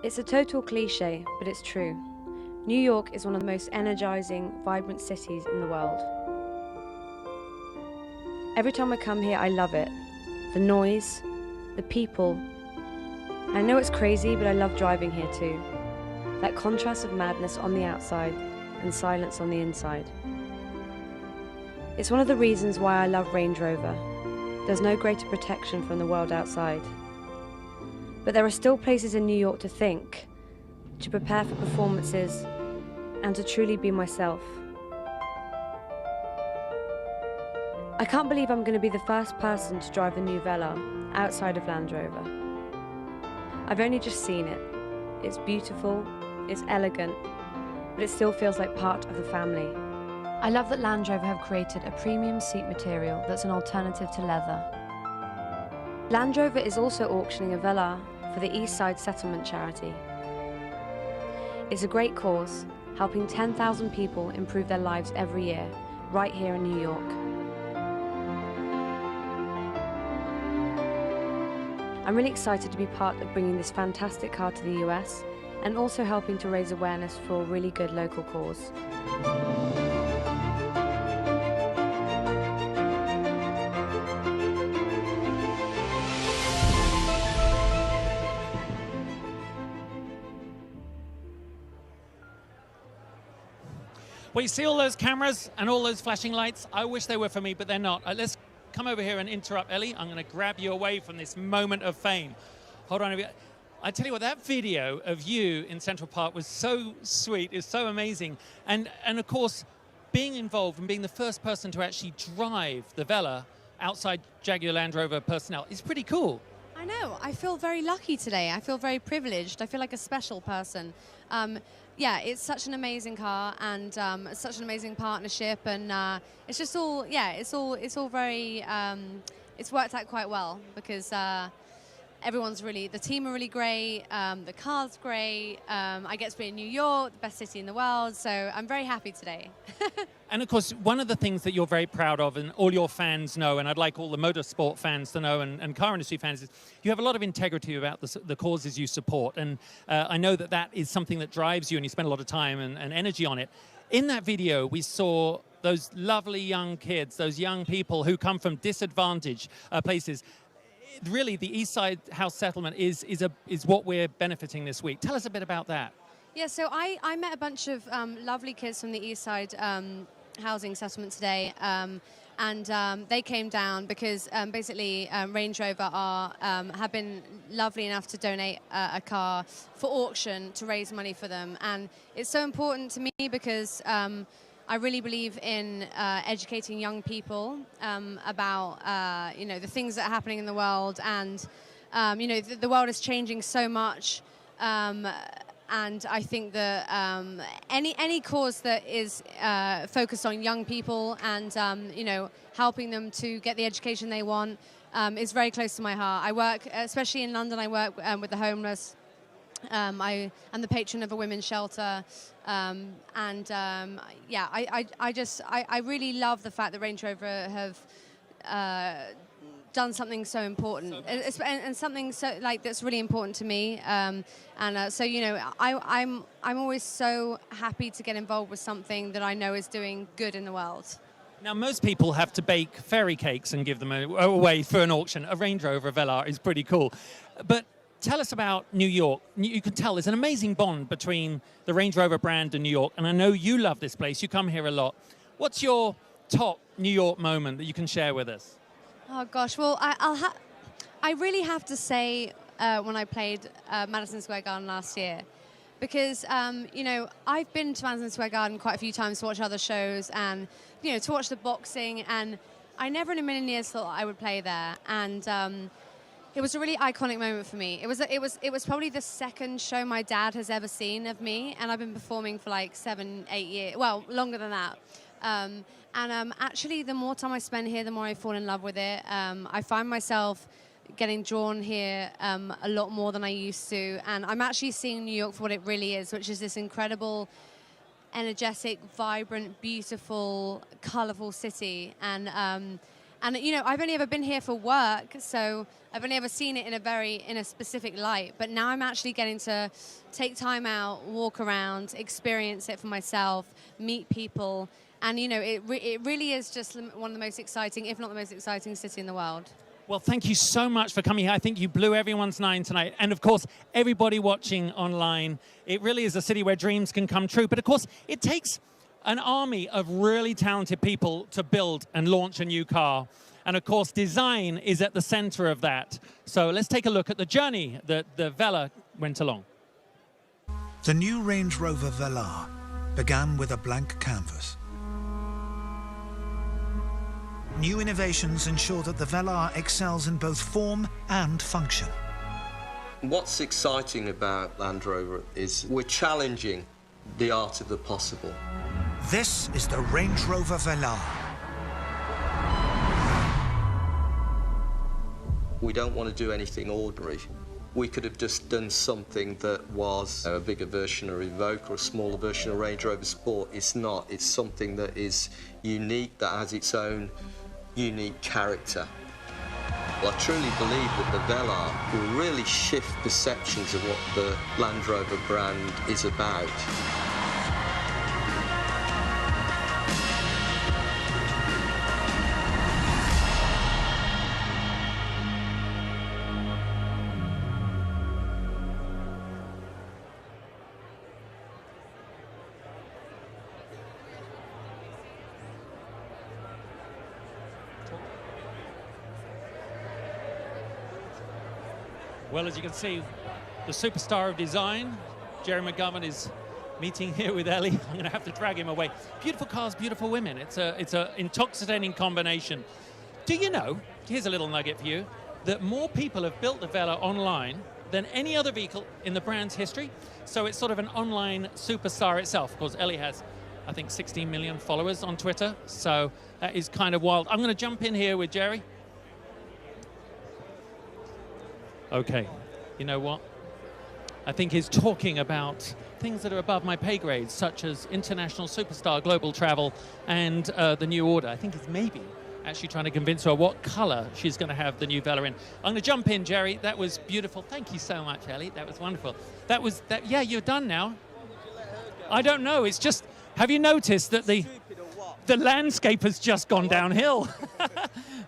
It's a total cliche, but it's true. New York is one of the most energizing, vibrant cities in the world. Every time I come here, I love it. The noise, the people. I know it's crazy, but I love driving here too. That contrast of madness on the outside and silence on the inside. It's one of the reasons why I love Range Rover. There's no greater protection from the world outside. But there are still places in New York to think, to prepare for performances, and to truly be myself. I can't believe I'm going to be the first person to drive a new Velar outside of Land Rover. I've only just seen it. It's beautiful, it's elegant, but it still feels like part of the family. I love that Land Rover have created a premium seat material that's an alternative to leather. Land Rover is also auctioning a Velar for the East Side Settlement charity. It's a great cause, helping 10,000 people improve their lives every year, right here in New York. I'm really excited to be part of bringing this fantastic car to the US and also helping to raise awareness for a really good local cause. Well, you see all those cameras and all those flashing lights? I wish they were for me, but they're not. Let's come over here and interrupt Ellie. I'm going to grab you away from this moment of fame. Hold on. I tell you what, that video of you in Central Park was so sweet. It's so amazing. And of course, being involved and being the first person to actually drive the Velar outside Jaguar Land Rover personnel is pretty cool. I know. I feel very lucky today. I feel very privileged. I feel like a special person. Yeah, it's such an amazing car and such an amazing partnership, and it's just all, yeah, it's all very, it's worked out quite well because the team are really great, the car's great, I get to be in New York, the best city in the world, so I'm very happy today. And of course, one of the things that you're very proud of, and all your fans know, and I'd like all the motorsport fans to know, and car industry fans, is you have a lot of integrity about the causes you support. And I know that that is something that drives you, and you spend a lot of time and energy on it. In that video, we saw those lovely young kids, those young people who come from disadvantaged places. Really, the East Side House Settlement is what we're benefiting this week. Tell us a bit about that. Yeah, so I met a bunch of lovely kids from the East Side housing settlement today, and they came down because basically Range Rover have been lovely enough to donate a car for auction to raise money for them, and it's so important to me because I really believe in educating young people about you know, the things that are happening in the world, and you know, the world is changing so much. And I think that any cause that is focused on young people and you know, helping them to get the education they want is very close to my heart. I work, especially in London, I work with the homeless. I am the patron of a women's shelter, and yeah, I really love the fact that Range Rover have done something so important, and something so that's really important to me, so you know, I'm always so happy to get involved with something that I know is doing good in the world. Now, most people have to bake fairy cakes and give them away for an auction. A Range Rover Velar is pretty cool, but tell us about New York. You can tell there's an amazing bond between the Range Rover brand and New York, and I know you love this place. You come here a lot. What's your top New York moment that you can share with us? Oh gosh, well, I really have to say when I played Madison Square Garden last year, because you know, I've been to Madison Square Garden quite a few times to watch other shows and, you know, to watch the boxing, and I never in a million years thought I would play there, and it was a really iconic moment for me. It was probably the second show my dad has ever seen of me, and I've been performing for like 7, 8 years, well, longer than that. Actually, the more time I spend here, the more I fall in love with it. I find myself getting drawn here a lot more than I used to, and I'm actually seeing New York for what it really is, which is this incredible, energetic, vibrant, beautiful, colorful city. And And you know, I've only ever been here for work, so I've only ever seen it in a specific light. But now I'm actually getting to take time out, walk around, experience it for myself, meet people, and you know, it really is just one of the most exciting, if not the most exciting, city in the world. Well, thank you so much for coming here. I think you blew everyone's mind tonight. And of course, everybody watching online, it really is a city where dreams can come true. But of course, it takes an army of really talented people to build and launch a new car. And of course, design is at the center of that. So let's take a look at the journey that the Velar went along. The new Range Rover Velar began with a blank canvas. New innovations ensure that the Velar excels in both form and function. What's exciting about Land Rover is we're challenging the art of the possible. This is the Range Rover Velar. We don't want to do anything ordinary. We could have just done something that was a bigger version of Evoque or a smaller version of Range Rover Sport. It's not. It's something that is unique, that has its own unique character. Well, I truly believe that the Velar will really shift perceptions of what the Land Rover brand is about. Well, as you can see, the superstar of design, Jerry McGovern, is meeting here with Ellie. I'm going to have to drag him away. Beautiful cars, beautiful women. It's a intoxicating combination. Do you know, here's a little nugget for you, that more people have built the Velar online than any other vehicle in the brand's history? So it's sort of an online superstar itself. Of course, Ellie has, I think, 16 million followers on Twitter. So that is kind of wild. I'm going to jump in here with Jerry. Okay, you know what? I think he's talking about things that are above my pay grade, such as international superstar, global travel, and the new order. I think he's maybe actually trying to convince her what color she's going to have the new Velar in. I'm going to jump in, Jerry. That was beautiful. Thank you so much, Ellie. That was wonderful. Yeah, you're done now. I don't know. It's just, have you noticed that the landscape has just gone downhill?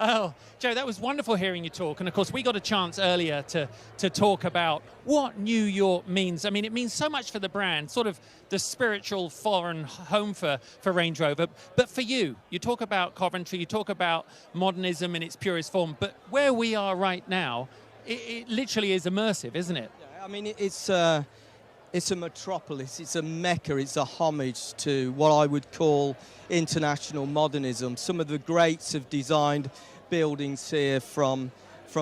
Oh, Joe, that was wonderful hearing you talk. And of course, we got a chance earlier to talk about what New York means. I mean, it means so much for the brand, sort of the spiritual foreign home for Range Rover. But for you, you talk about Coventry, you talk about modernism in its purest form. But where we are right now, it literally is immersive, isn't it? I mean, it's a metropolis, it's a mecca, it's a homage to what I would call international modernism. Some of the greats have designed buildings here, from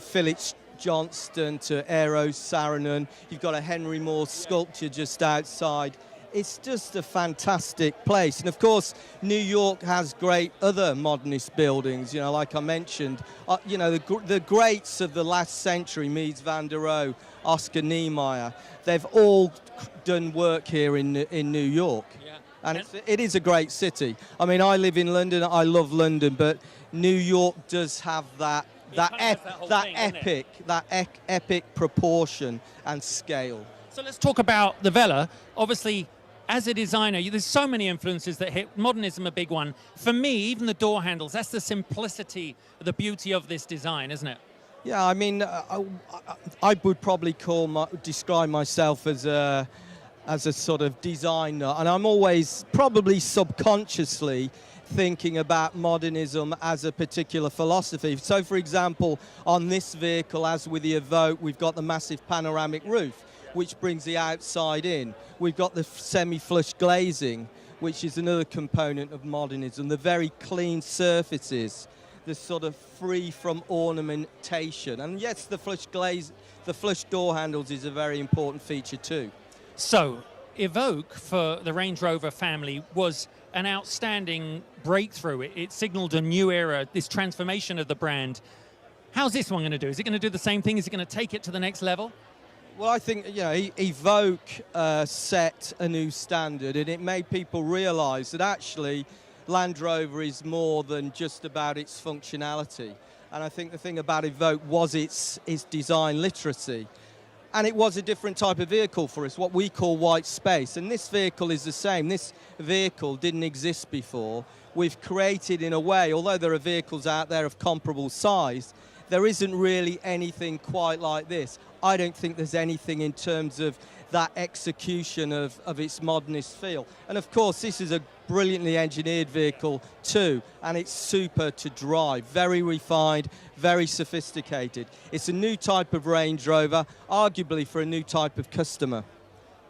Phillips Johnston to Eero Saarinen. You've got a Henry Moore sculpture just outside. It's just a fantastic place. And of course, New York has great other modernist buildings, you know, like I mentioned. You know, the greats of the last century, Mies van der Rohe, Oscar Niemeyer, they've all done work here in New York. Yeah. And it is a great city. I mean, I live in London, I love London, but New York does have that epic proportion and scale. So let's talk about the Velar. Obviously, as a designer, there's so many influences that hit. Modernism, a big one. For me, even the door handles, that's the simplicity, the beauty of this design, isn't it? Yeah, I mean, I would probably describe myself as a sort of designer, and I'm always probably subconsciously thinking about modernism as a particular philosophy. So, for example, on this vehicle, as with the Evoque, we've got the massive panoramic roof, which brings the outside in. We've got the semi-flush glazing, which is another component of modernism. The very clean surfaces, the sort of free from ornamentation. And yes, the flush door handles is a very important feature too. So, Evoque for the Range Rover family was an outstanding breakthrough. It signaled a new era, this transformation of the brand. How's this one going to do? Is it going to do the same thing? Is it going to take it to the next level? Well, I think, you know, Evoque set a new standard, and it made people realise that actually Land Rover is more than just about its functionality. And I think the thing about Evoque was its design literacy. And it was a different type of vehicle for us, what we call white space. And this vehicle is the same. This vehicle didn't exist before. We've created, in a way, although there are vehicles out there of comparable size, there isn't really anything quite like this. I don't think there's anything in terms of that execution of its modernist feel. And of course, this is a brilliantly engineered vehicle too, and it's super to drive, very refined, very sophisticated. It's a new type of Range Rover, arguably for a new type of customer.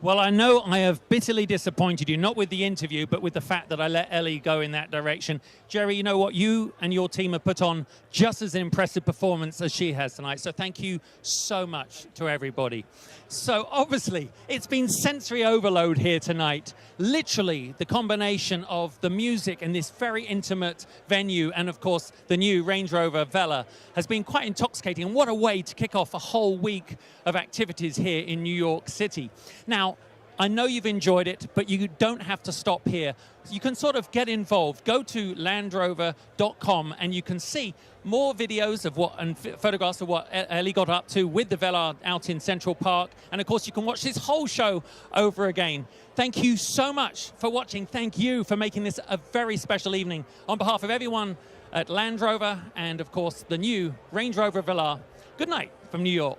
Well, I know I have bitterly disappointed you, not with the interview, but with the fact that I let Ellie go in that direction. Jerry, you know what? You and your team have put on just as an impressive performance as she has tonight. So thank you so much to everybody. So obviously, it's been sensory overload here tonight. Literally, the combination of the music and this very intimate venue and, of course, the new Range Rover Velar has been quite intoxicating. And what a way to kick off a whole week of activities here in New York City. Now, I know you've enjoyed it, but you don't have to stop here. You can sort of get involved. Go to landrover.com and you can see more videos of what and photographs of what Ellie got up to with the Velar out in Central Park. And of course, you can watch this whole show over again. Thank you so much for watching. Thank you for making this a very special evening. On behalf of everyone at Land Rover and, of course, the new Range Rover Velar, good night from New York.